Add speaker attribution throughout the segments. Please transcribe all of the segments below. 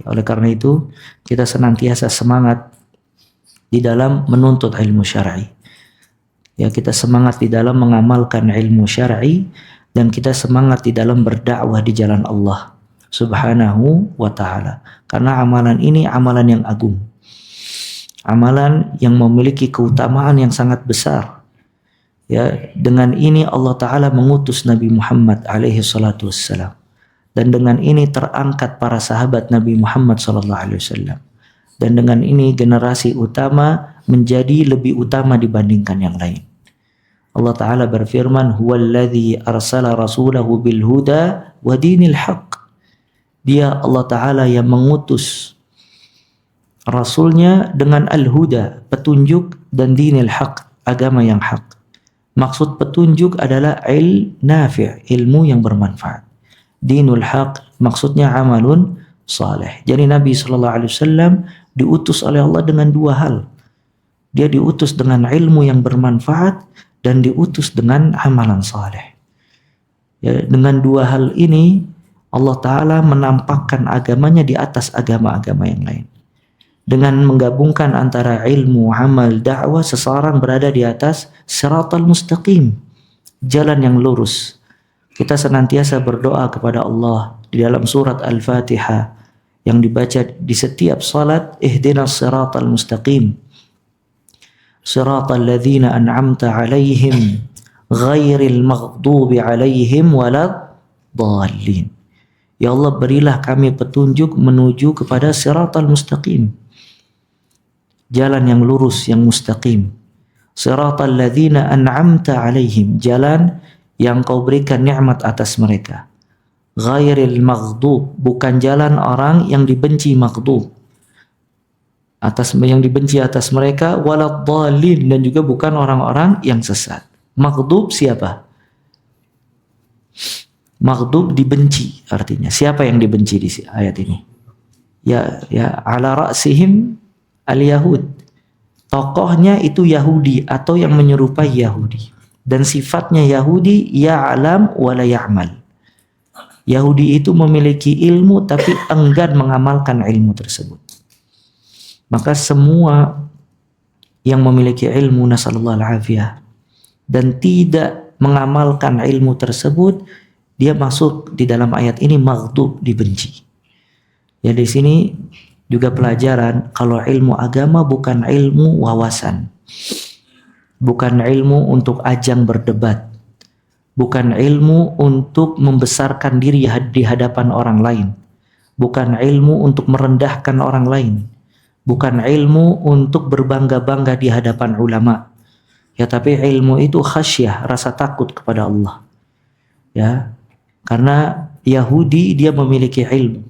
Speaker 1: Oleh karena itu, kita senantiasa semangat di dalam menuntut ilmu syar'i. Ya, kita semangat di dalam mengamalkan ilmu syar'i dan kita semangat di dalam berdakwah di jalan Allah Subhanahu wa taala. Karena amalan ini amalan yang agung. Amalan yang memiliki keutamaan yang sangat besar. Ya, dengan ini Allah taala mengutus Nabi Muhammad alaihi salatu wassalam. Dan dengan ini terangkat para sahabat Nabi Muhammad sallallahu alaihi wasallam. Dan dengan ini generasi utama menjadi lebih utama dibandingkan yang lain. Allah Ta'ala berfirman, huwallazi arsala rasulahu bil huda wa dinil haq. Dia Allah Ta'ala yang mengutus Rasulnya dengan al-huda, petunjuk, dan dinil haq, agama yang hak. Maksud petunjuk adalah nafi', ilmu yang bermanfaat. Dinul haq maksudnya amalun saleh. Jadi Nabi SAW diutus oleh Allah dengan dua hal. Dia diutus dengan ilmu yang bermanfaat dan diutus dengan amalan saleh. Ya, dengan dua hal ini Allah Ta'ala menampakkan agamanya di atas agama-agama yang lain. Dengan menggabungkan antara ilmu, amal, dakwah, seseorang berada di atas siratal mustaqim, jalan yang lurus. Kita senantiasa berdoa kepada Allah di dalam surat Al-Fatihah yang dibaca di setiap salat, ihdinas siratal mustaqim, siratal ladzina an'amta alaihim ghairil maghdubi alaihim waladdallin. Ya Allah, berilah kami petunjuk menuju kepada siratal mustaqim, jalan yang lurus, yang mustaqim. Siratal ladzina an'amta alaihim, jalan yang kau berikan nikmat atas mereka. Ghairil maghdub, bukan jalan orang yang dibenci, maghdub, atas yang dibenci atas mereka, waladdallin, dan juga bukan orang-orang yang sesat. Maghdub siapa? Maghdub dibenci, artinya siapa yang dibenci di ayat ini? Ya ala ra'sihim al-yahud. Tokohnya itu Yahudi atau yang menyerupai Yahudi. Dan sifatnya Yahudi ya'lam wa la ya'mal. Yahudi itu memiliki ilmu tapi enggan mengamalkan ilmu tersebut. Maka semua yang memiliki ilmu, nasallallahu al-afiyah, dan tidak mengamalkan ilmu tersebut, dia masuk di dalam ayat ini maghdub, dibenci. Ya, di sini juga pelajaran kalau ilmu agama bukan ilmu wawasan. Bukan ilmu untuk ajang berdebat. Bukan ilmu untuk membesarkan diri di hadapan orang lain. Bukan ilmu untuk merendahkan orang lain. Bukan ilmu untuk berbangga-bangga di hadapan ulama. Ya, tapi ilmu itu khasyah, rasa takut kepada Allah. Ya, karena Yahudi dia memiliki ilmu.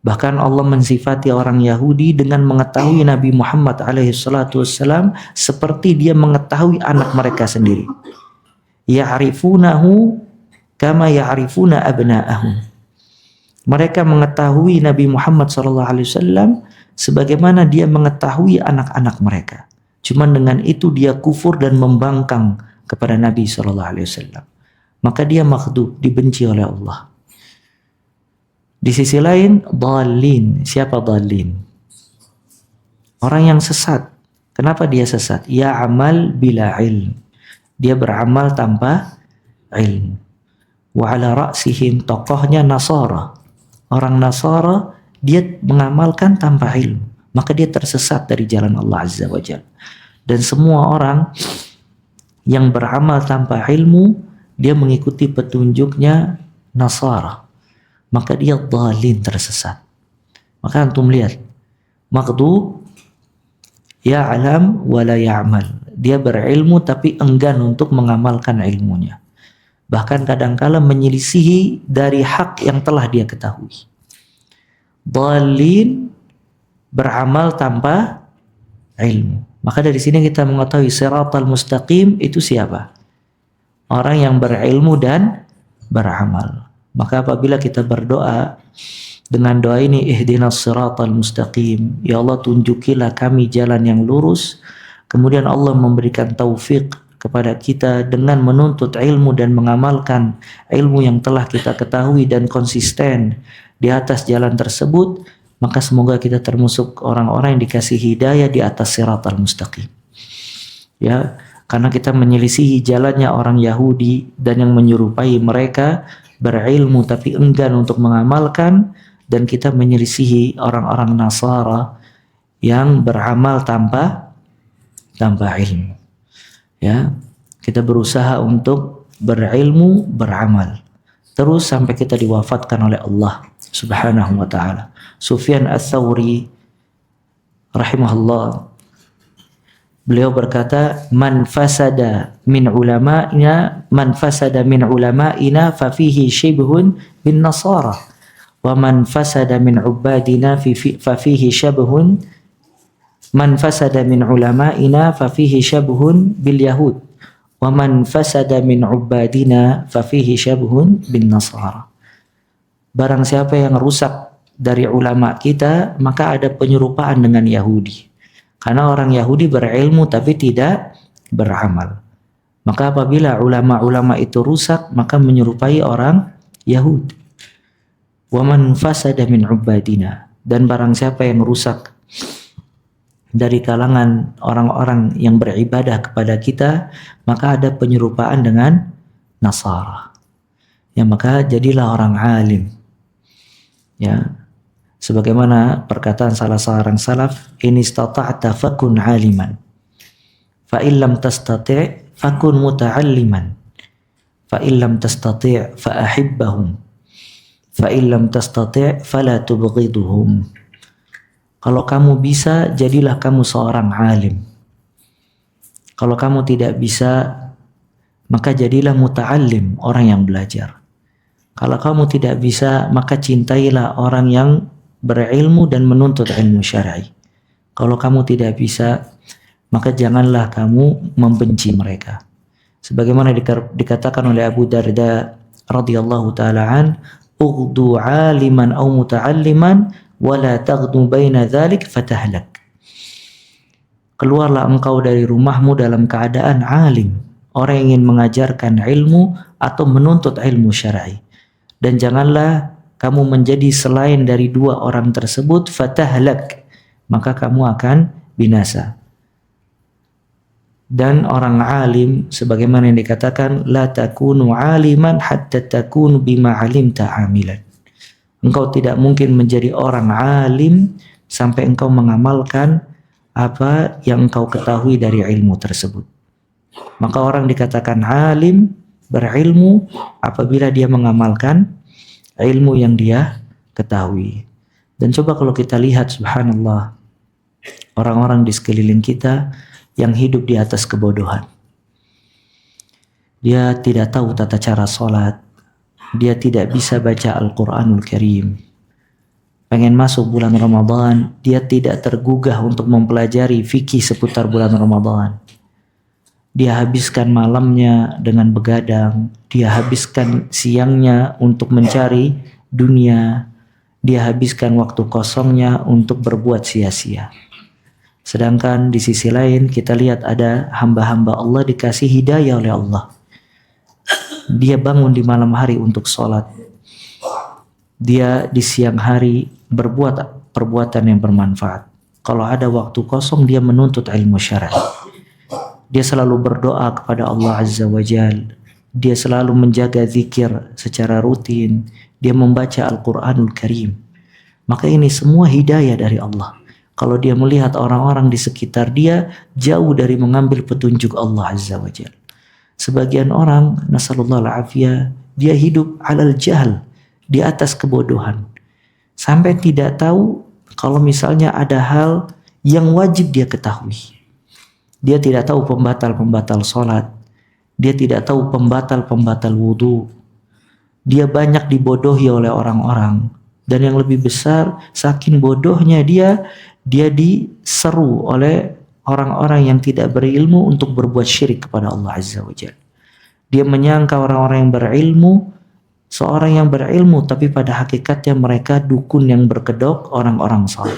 Speaker 1: Bahkan Allah mensifati orang Yahudi dengan mengetahui Nabi Muhammad SAW seperti dia mengetahui anak mereka sendiri. Ya'rifunahu kama ya'rifuna abna'ahum. Mereka mengetahui Nabi Muhammad SAW sebagaimana dia mengetahui anak-anak mereka. Cuman dengan itu dia kufur dan membangkang kepada Nabi SAW. Maka dia maghdub, dibenci oleh Allah. Di sisi lain, dhalin. Siapa dhalin? Orang yang sesat. Kenapa dia sesat? Ya amal bila ilm. Dia beramal tanpa ilmu. Wa ala ra'sihim, tokohnya Nasara. Orang Nasara, dia mengamalkan tanpa ilmu. Maka dia tersesat dari jalan Allah Azza wa Jalla. Dan semua orang yang beramal tanpa ilmu, dia mengikuti petunjuknya Nasara. Maka dia dhalin, tersesat. Maka antum lihat, maghdub ya'lam wa la ya'mal. Dia berilmu tapi enggan untuk mengamalkan ilmunya. Bahkan kadangkala menyelisihi dari hak yang telah dia ketahui. Dhalin, beramal tanpa ilmu. Maka dari sini kita mengetahui siratal mustaqim itu siapa? Orang yang berilmu dan beramal. Maka apabila kita berdoa dengan doa ini, ihdinas siratal mustaqim, ya Allah tunjukilah kami jalan yang lurus. Kemudian Allah memberikan taufik kepada kita dengan menuntut ilmu dan mengamalkan ilmu yang telah kita ketahui dan konsisten di atas jalan tersebut. maka semoga kita termasuk orang-orang yang dikasih hidayah di atas siratal mustaqim. Ya, karena kita menyelisihi jalannya orang Yahudi dan yang menyerupai mereka berilmu tapi enggan untuk mengamalkan, dan kita menyelisihi orang-orang Nasara yang beramal tanpa ilmu. Ya, kita berusaha untuk berilmu, beramal terus sampai kita diwafatkan oleh Allah Subhanahu wa taala. Sufyan Ats-Tsauri rahimahullah, beliau berkata, man fasada min ulama'ina fa fihi shibhun bin nasara wa man fasada min ubadina fa fihi syabhun man fasada min ulama'ina fa fihi syabhun bil yahud wa man fasada min ubadina fa fihi syabhun bin nasara. Barang siapa yang rusak dari ulama kita, maka ada penyerupaan dengan Yahudi. Karena orang Yahudi berilmu tapi tidak beramal. Maka apabila ulama-ulama itu rusak, maka menyerupai orang Yahudi. Wa man fasada min ubadina, dan barang siapa yang rusak dari kalangan orang-orang yang beribadah kepada kita, maka ada penyerupaan dengan Nasara. Ya, maka jadilah orang alim. Ya, sebagaimana perkataan salah seorang salaf, in istata'ta fakun aliman, fa illam tastati' fakun muta'alliman, fa illam tastati' fa ahibbahum, fa illam tastati' fala tubghiduhum. Kalau kamu bisa, jadilah kamu seorang alim. Kalau kamu tidak bisa, maka jadilah muta'allim, orang yang belajar. Kalau kamu tidak bisa, maka cintailah orang yang berilmu dan menuntut ilmu syar'i. Kalau kamu tidak bisa, maka janganlah kamu membenci mereka. Sebagaimana dikatakan oleh Abu Darda radhiyallahu taala an, ughdu 'aliman aw muta'alliman wa la taghdu baina dzalik fatahlak. Keluarlah engkau dari rumahmu dalam keadaan alim, orang yang ingin mengajarkan ilmu atau menuntut ilmu syar'i, dan janganlah kamu menjadi selain dari dua orang tersebut, fatahlak, maka kamu akan binasa. Dan orang alim, sebagaimana yang dikatakan, la takunu aliman hatta takunu bima alimta amilan. Engkau tidak mungkin menjadi orang alim sampai engkau mengamalkan apa yang engkau ketahui dari ilmu tersebut. Maka orang dikatakan alim, berilmu, apabila dia mengamalkan ilmu yang dia ketahui. Dan coba kalau kita lihat, subhanallah, orang-orang di sekeliling kita yang hidup di atas kebodohan. Dia tidak tahu tata cara sholat, dia tidak bisa baca Al-Quranul Karim. Pengen masuk bulan Ramadan, dia tidak tergugah untuk mempelajari fikih seputar bulan Ramadan. Dia habiskan malamnya dengan begadang, dia habiskan siangnya untuk mencari dunia, dia habiskan waktu kosongnya untuk berbuat sia-sia. Sedangkan di sisi lain kita lihat ada hamba-hamba Allah dikasih hidayah oleh Allah. Dia bangun di malam hari untuk sholat. Dia di siang hari berbuat perbuatan yang bermanfaat. Kalau ada waktu kosong, dia menuntut ilmu syar'i. Dia selalu berdoa kepada Allah Azza wa Jal. Dia selalu menjaga zikir secara rutin. Dia membaca Al-Quranul Karim. Maka ini semua hidayah dari Allah. Kalau dia melihat orang-orang di sekitar dia jauh dari mengambil petunjuk Allah Azza wa Jal. Sebagian orang, nasallallahu al-afiyah, dia hidup alal jahl, di atas kebodohan. Sampai tidak tahu kalau misalnya ada hal yang wajib dia ketahui. Dia tidak tahu pembatal-pembatal sholat. Dia tidak tahu pembatal-pembatal wudu. Dia banyak dibodohi oleh orang-orang. Dan yang lebih besar, saking bodohnya dia diseru oleh orang-orang yang tidak berilmu untuk berbuat syirik kepada Allah Azza wa Jalla. Dia menyangka orang-orang yang berilmu, seorang yang berilmu, tapi pada hakikatnya mereka dukun yang berkedok orang-orang saleh.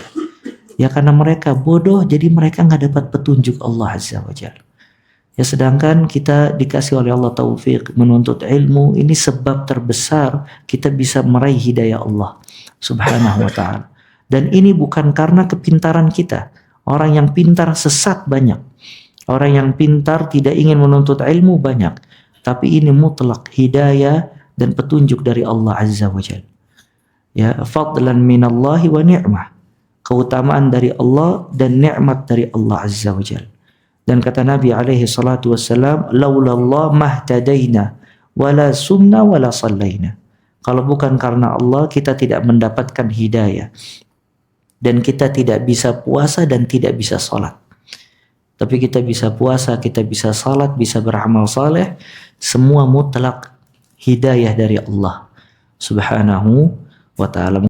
Speaker 1: Ya karena mereka bodoh, jadi mereka nggak dapat petunjuk Allah Azza wa Jalla. Ya sedangkan kita dikasih oleh Allah taufik menuntut ilmu, ini sebab terbesar kita bisa meraih hidayah Allah Subhanahu wa ta'ala. Dan ini bukan karena kepintaran kita. Orang yang pintar sesat banyak. Orang yang pintar tidak ingin menuntut ilmu banyak. Tapi ini mutlak hidayah dan petunjuk dari Allah Azza wa Jalla. Ya, fadlan minallahi wa ni'mah. Keutamaan dari Allah dan nikmat dari Allah Azza wa Jalla. Dan kata Nabi alaihi salatu wassalam, laulallah mahtadaina wala sumna wala sallaina. Kalau bukan karena Allah, kita tidak mendapatkan hidayah. Dan kita tidak bisa puasa dan tidak bisa salat. Tapi kita bisa puasa, kita bisa salat, bisa beramal saleh. Semua mutlak hidayah dari Allah Subhanahu wa ta'ala.